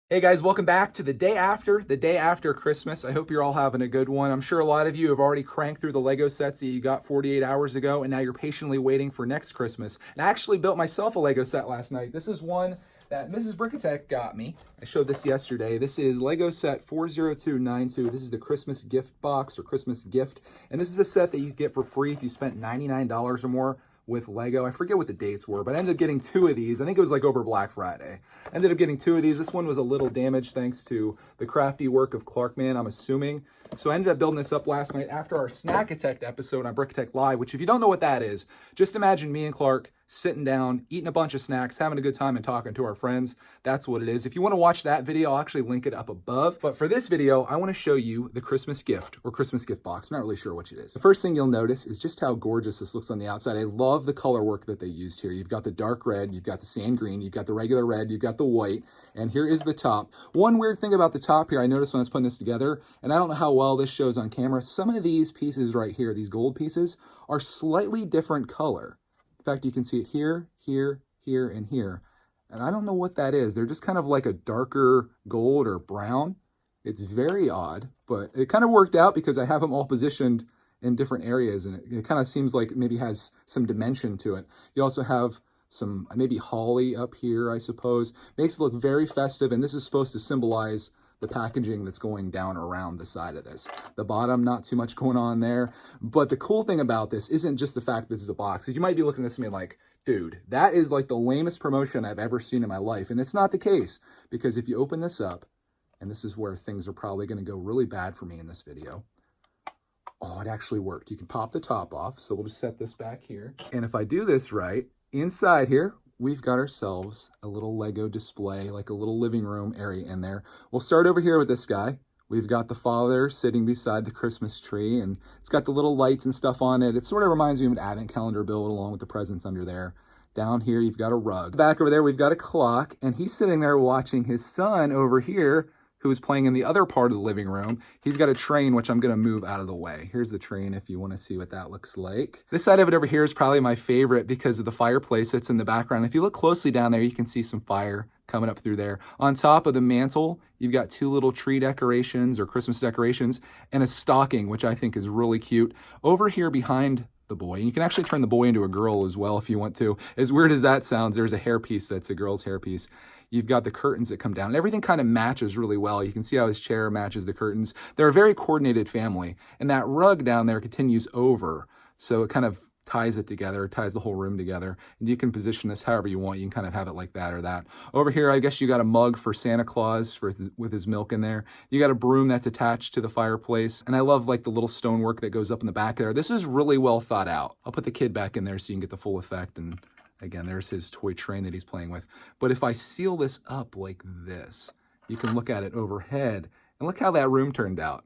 Hey guys, welcome back to the day after Christmas. I hope you're all having a good one. I'm sure a lot of you have already cranked through the Lego sets that you got 48 hours ago, and now you're patiently waiting for next Christmas. And I actually built myself a Lego set last night. This is one that Mrs. Brickitect got me. I showed this yesterday. This is Lego set 40292. This is the Christmas gift box or Christmas gift. And this is a set that you get for free if you spent $99 or more with Lego. I forget what the dates were, but I ended up getting two of these. I think it was like over Black Friday. I ended up getting two of these. This one was a little damaged thanks to the crafty work of Clarkman, I'm assuming. So I ended up building this up last night after our Snackitect episode on brickitect Live, which if you don't know what that is, just imagine me and Clark sitting down, eating a bunch of snacks, having a good time and talking to our friends. That's what it is. If you want to watch that video, I'll actually link it up above. But for this video, I want to show you the Christmas gift or Christmas gift box. I'm not really sure which it is. The first thing you'll notice is just how gorgeous this looks on the outside. I love the color work that they used here. You've got the dark red, you've got the sand green, you've got the regular red, you've got the white, and here is the top. One weird thing about the top here, I noticed when I was putting this together, and I don't know how well this shows on camera, some of these pieces right here, these gold pieces, are slightly different color. In fact, you can see it here, here, here, and here. And I don't know what that is. They're just kind of like a darker gold or brown. It's very odd, but it kind of worked out because I have them all positioned in different areas, and it kind of seems like it maybe has some dimension to it. You also have some maybe holly up here, I suppose. Makes it look very festive, and this is supposed to symbolize the packaging that's going down around the side of this. The bottom, not too much going on there. But the cool thing about this isn't just the fact this is a box. Because you might be looking at this and being like, dude, that is like the lamest promotion I've ever seen in my life. And it's not the case. Because if you open this up, and this is where things are probably going to go really bad for me in this video. Oh, it actually worked. You can pop the top off. So we'll just set this back here. And if I do this right, inside here, we've got ourselves a little Lego display, like a little living room area in there. We'll start over here with this guy. We've got the father sitting beside the Christmas tree, and it's got the little lights and stuff on it. It sort of reminds me of an advent calendar build along with the presents under there. Down here, you've got a rug. Back over there, we've got a clock, and he's sitting there watching his son over here, who's playing in the other part of the living room. He's got a train, which I'm going to move out of the way. Here's the train if you want to see what that looks like. This side of it over here is probably my favorite because of the fireplace that's in the background. If you look closely down there, you can see some fire coming up through there. On top of the mantle, you've got two little tree decorations or Christmas decorations and a stocking, which I think is really cute. Over here behind the boy, and you can actually turn the boy into a girl as well if you want to. As weird as that sounds, there's a hairpiece that's a girl's hairpiece. You've got the curtains that come down, and everything kind of matches really well. You can see how his chair matches the curtains. They're a very coordinated family, and that rug down there continues over, so it kind of ties it together, ties the whole room together, and you can position this however you want. You can kind of have it like that or that. Over here, I guess you got a mug for Santa Claus with his milk in there. You got a broom that's attached to the fireplace, and I love like the little stonework that goes up in the back there. This is really well thought out. I'll put the kid back in there so you can get the full effect, and again, there's his toy train that he's playing with. But if I seal this up like this, you can look at it overhead, and look how that room turned out.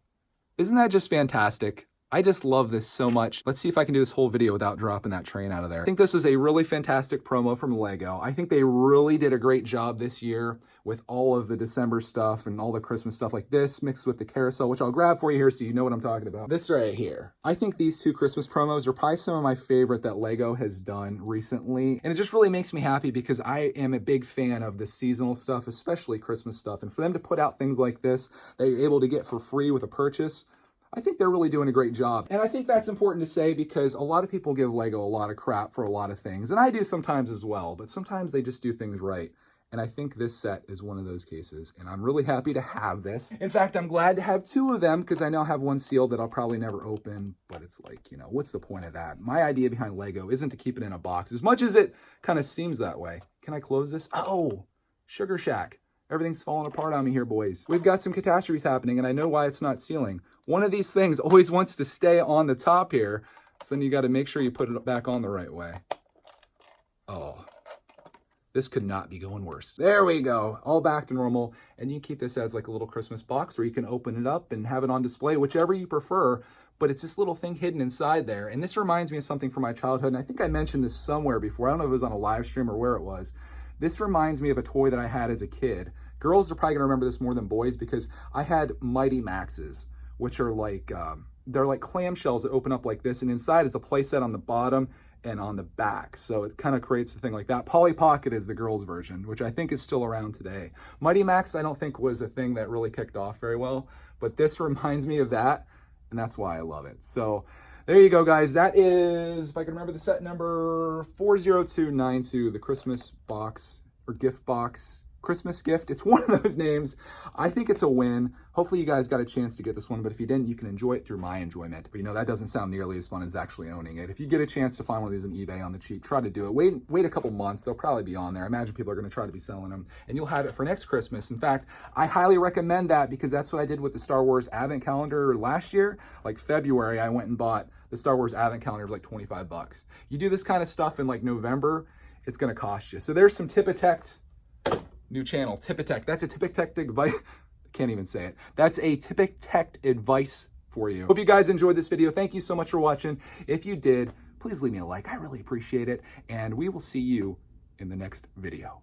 Isn't that just fantastic? I just love this so much. Let's see if I can do this whole video without dropping that train out of there. I think this was a really fantastic promo from Lego. I think they really did a great job this year with all of the December stuff and all the Christmas stuff like this mixed with the carousel, which I'll grab for you here so you know what I'm talking about. This right here. I think these two Christmas promos are probably some of my favorite that Lego has done recently. And it just really makes me happy because I am a big fan of the seasonal stuff, especially Christmas stuff. And for them to put out things like this that you're able to get for free with a purchase, I think they're really doing a great job. And I think that's important to say because a lot of people give Lego a lot of crap for a lot of things. And I do sometimes as well, but sometimes they just do things right. And I think this set is one of those cases. And I'm really happy to have this. In fact, I'm glad to have two of them because I now have one sealed that I'll probably never open. But it's like, you know, what's the point of that? My idea behind Lego isn't to keep it in a box as much as it kind of seems that way. Can I close this? Oh, Sugar Shack. Everything's falling apart on me here, boys. We've got some catastrophes happening, and I know why it's not sealing. One of these things always wants to stay on the top here, so then you got to make sure you put it back on the right way. Oh, this could not be going worse. There we go, all back to normal. And you can keep this as like a little Christmas box, or you can open it up and have it on display, whichever you prefer. But it's this little thing hidden inside there. And this reminds me of something from my childhood, and I think I mentioned this somewhere before. I don't know if it was on a live stream or where it was. This reminds me of a toy that I had as a kid. Girls are probably gonna remember this more than boys because I had Mighty Maxes, which are like, they're like clamshells that open up like this, and inside is a playset on the bottom, and on the back. So it kind of creates the thing like that. Polly Pocket is the girls' version, which I think is still around today. Mighty Max, I don't think was a thing that really kicked off very well, but this reminds me of that, and that's why I love it. So there you go, guys. That is, if I can remember the set number, 40292, the Christmas box or gift box. Christmas gift. It's one of those names. I think it's a win. Hopefully you guys got a chance to get this one, but if you didn't, you can enjoy it through my enjoyment. But you know, that doesn't sound nearly as fun as actually owning it. If you get a chance to find one of these on eBay on the cheap, try to do it. Wait a couple months. They'll probably be on there. I imagine people are going to try to be selling them, and you'll have it for next Christmas. In fact, I highly recommend that because that's what I did with the Star Wars Advent Calendar last year. Like February, I went and bought the Star Wars Advent Calendar for like 25 bucks. You do this kind of stuff in like November, it's going to cost you. So there's some Tipitect. New channel, Tipitect. That's a Tipitect advice. I can't even say it. That's a Tipitect advice for you. Hope you guys enjoyed this video. Thank you so much for watching. If you did, please leave me a like. I really appreciate it. And we will see you in the next video.